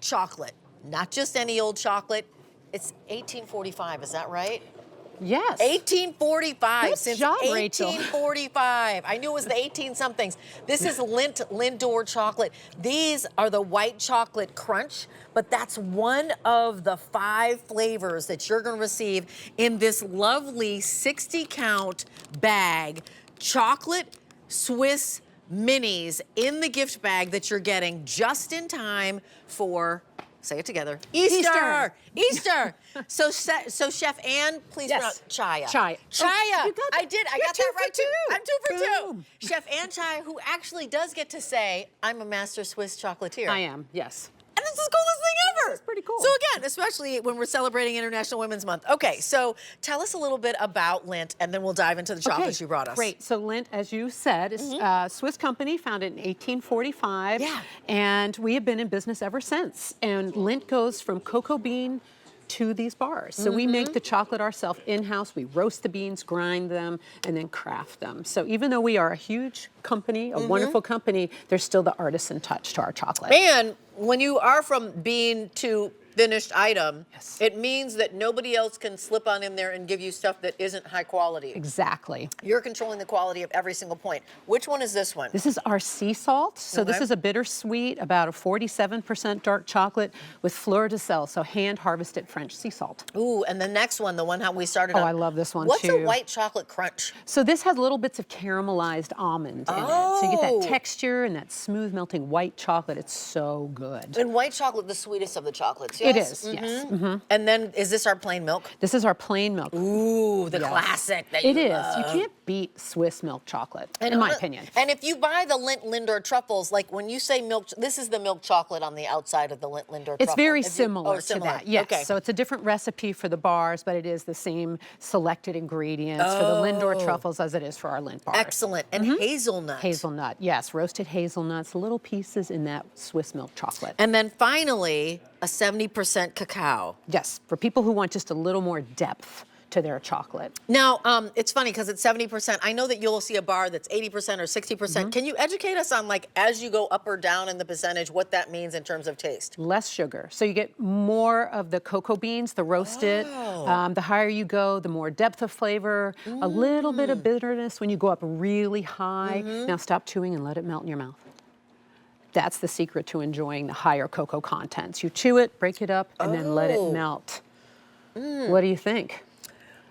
chocolate, not just any old chocolate. It's 1845, is that right? Yes. 1845, Good since job, Rachel. 1845. I knew it was the 18-somethings. This is Lindt Lindor chocolate. These are the white chocolate crunch, but that's one of the 5 flavors that you're gonna receive in this lovely 60-count bag. Chocolate Swiss minis in the gift bag that you're getting just in time for, say it together, Easter! Easter! So Chef Ann, please pronounce Chaya. Chaya. Chaya! You got I did, I got that right too. I'm 2 for 2. Boom. Chef Ann Chaya, who actually does get to say, I'm a master Swiss chocolatier. I am, yes. And it's the coolest thing ever. It's pretty cool. So again, especially when we're celebrating International Women's Month. Okay, so tell us a little bit about Lindt, and then we'll dive into the chocolates you brought us. Great. So Lindt, as you said, is a Swiss company founded in 1845. Yeah. And we have been in business ever since. And Lindt goes from cocoa bean to these bars. So we make the chocolate ourselves in-house. We roast the beans, grind them, and then craft them. So even though we are a huge company, a wonderful company, there's still the artisan touch to our chocolate. And when you are from bean to finished item, it means that nobody else can slip on in there and give you stuff that isn't high quality. Exactly. You're controlling the quality of every single point. Which one is this one? This is our sea salt. So this is a bittersweet, about a 47% dark chocolate with fleur de sel, so hand-harvested French sea salt. Ooh, and the next one, the one how we started Oh, up. I love this one What's too. a white chocolate crunch? So this has little bits of caramelized almond in it. So you get that texture and that smooth melting white chocolate. It's so good. And white chocolate, the sweetest of the chocolates, yes? It is, yes. And then, is this our plain milk? This is our plain milk. Ooh, the classic that It you is. love. You can't beat Swiss milk chocolate, in my opinion. And if you buy the Lindt Lindor truffles, like when you say milk, this is the milk chocolate on the outside of the Lindt Lindor truffle. It's very similar to similar. that, yes. Okay. So it's a different recipe for the bars, but it is the same selected ingredients for the Lindor truffles as it is for our Lindt bars. Excellent. And hazelnut. Hazelnut, yes. Roasted hazelnuts, little pieces in that Swiss milk chocolate. And then finally, a 70% cacao. Yes, for people who want just a little more depth to their chocolate. Now, it's funny because it's 70%. I know that you'll see a bar that's 80% or 60%. Can you educate us on, like, as you go up or down in the percentage, what that means in terms of taste? Less sugar. So you get more of the cocoa beans, the roasted. The higher you go, the more depth of flavor, a little bit of bitterness when you go up really high. Now stop chewing and let it melt in your mouth. That's the secret to enjoying the higher cocoa contents. You chew it, break it up, and then let it melt. What do you think?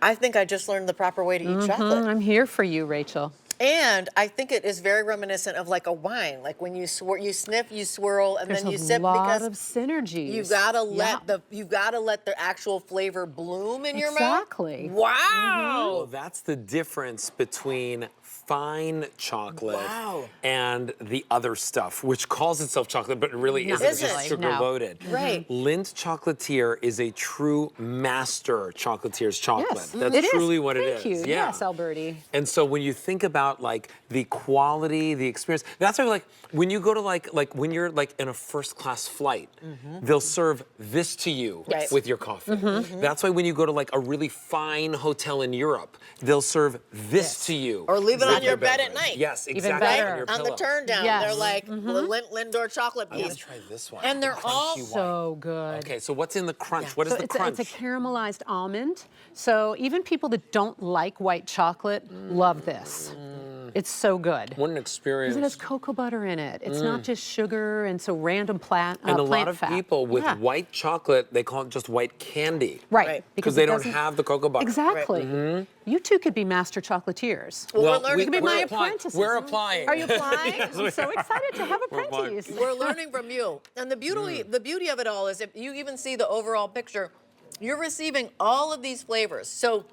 I think I just learned the proper way to eat chocolate. I'm here for you, Rachel. And I think it is very reminiscent of like a wine. Like when you sniff, you swirl, and then you sip. There's a lot because of synergies. you gotta let the actual flavor bloom in your mouth. Exactly. Wow. Well, that's the difference between fine chocolate and the other stuff, which calls itself chocolate, but it really isn't. It's just sugar loaded. Right. Lindt Chocolatier is a true master chocolatier's chocolate. Yes, That's truly what it is. Thank you. Yeah. Yes, Alberti. And so when you think about like the quality, the experience, that's why like when you go to like when you're like in a first class flight, they'll serve this to you with your coffee. That's why when you go to like a really fine hotel in Europe, they'll serve this to you. Or leave it on your bed at night. Yes, Even exactly. better. On your On the pillow. turn down, Yes. they're like the Lindt Lindor chocolate I want piece. to try this one. And they're The all crunchy one. So good. Okay, so what's in the crunch? What is So the crunch? it's a caramelized almond. So even people that don't like white chocolate love this. It's so good. What an experience. Because it has cocoa butter in it. It's not just sugar and so random plant And a lot plant of fat. people with white chocolate, they call it just white candy. Right. Because it they don't doesn't- have the cocoa butter. Exactly. You two could be master chocolatiers. Well, we're learning. You could be my we're apprentices. We're applying. Are you applying? Yes, I'm so excited to have We're applying. apprentices. We're learning from you. And the beauty of it all is if you even see the overall picture, you're receiving all of these flavors. So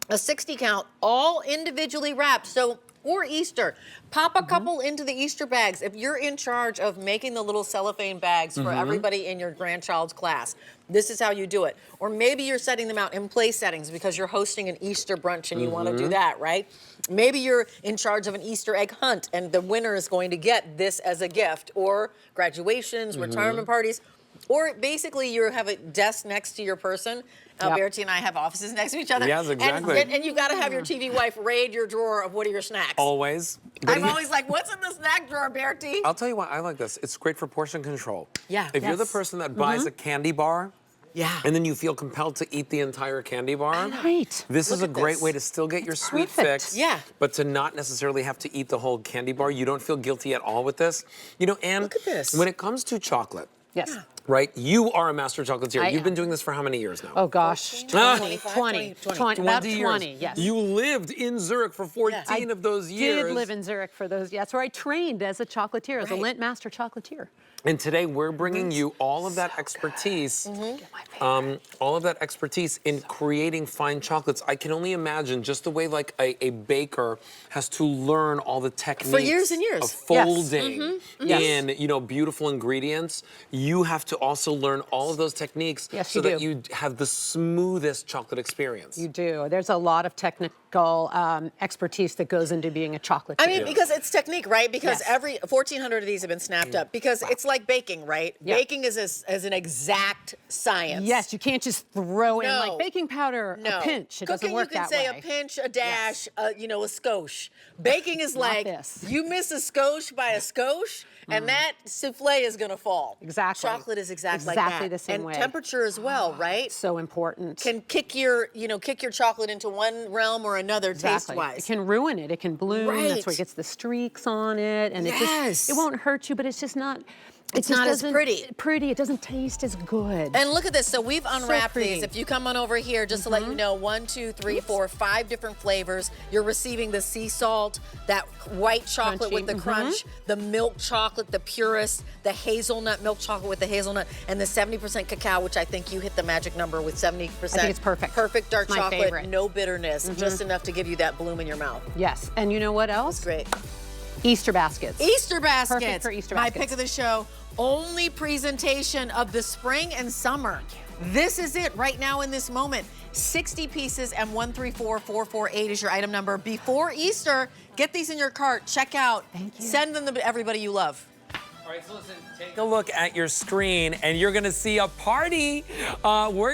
a 60 count, all individually wrapped. So for Easter, pop a couple into the Easter bags. If you're in charge of making the little cellophane bags for everybody in your grandchild's class, this is how you do it. Or maybe you're setting them out in place settings because you're hosting an Easter brunch and you want to do that, right? Maybe you're in charge of an Easter egg hunt and the winner is going to get this as a gift, or graduations, retirement parties. Or basically you have a desk next to your person. Bertie and I have offices next to each other. Yes, exactly. And you got to have your TV wife raid your drawer of what are your snacks. Always. I'm always like, what's in the snack drawer, Bertie? I'll tell you why I like this. It's great for portion control. Yeah. If you're the person that buys a candy bar, and then you feel compelled to eat the entire candy bar. Right. This is Look a at great this. way to still get your sweet perfect. fix. Yeah. But to not necessarily have to eat the whole candy bar. You don't feel guilty at all with this. You know, and Look at this. when it comes to chocolate, Yes. right? You are a master chocolatier. I You've been am. doing this for how many years now? Oh gosh. 20, 20, about 20, yes. You lived in Zurich for 14 of those years. Did live in Zurich for those. Yeah, that's where I trained as a chocolatier, as a Lindt master chocolatier. And today we're bringing you all of that expertise, all of that expertise in creating fine chocolates. I can only imagine just the way like a baker has to learn all the techniques For years and years. of folding Yes. in, you know, beautiful ingredients. You have to also learn all of those techniques Yes, so you that do. you have the smoothest chocolate experience. You do. There's a lot of technical expertise that goes into being a chocolatier. I mean, because it's technique, right? Because Yes. every 1,400 of these have been snapped up. Because it's like baking, right? Yeah. Baking is an exact science. yes, you can't just throw in No. like baking powder, No. a pinch. It Cooking, doesn't work you can that say way. a pinch, a dash, you know, a skosh. Baking is like, this. you miss a skosh by a skosh, and that souffle is going to fall. Exactly. Chocolate is exactly like Exactly that. the same and way. temperature as well, right? So important. Can kick your chocolate into one realm or another Exactly. taste-wise. It can ruin it. It can bloom. That's Right. where it gets the streaks on it, and Yes. it won't hurt you, but it's just not. It's just not as doesn't- pretty. Pretty. It doesn't taste as good. And look at this. So we've unwrapped pretty. these. If you come on over here, just to let you know, 1, 2, 3, 4, 5 different flavors. You're receiving the sea salt, that white chocolate with the Crunchy. crunch, the milk chocolate, the purest, the hazelnut milk chocolate with the hazelnut, and the 70% cacao, which I think you hit the magic number with 70%. I think it's perfect. Perfect dark It's my chocolate, favorite. no bitterness, just enough to give you that bloom in your mouth. Yes. And you know what else? Great. Easter baskets. Easter baskets. Perfect for Easter My baskets. pick of the show. Only presentation of the spring and summer. This is it right now in this moment. 60 pieces and 134448 is your item number. Before Easter, get these in your cart. Check out. Thank you. Send them to everybody you love. All right, so listen, take a look at your screen and you're gonna see a party. We're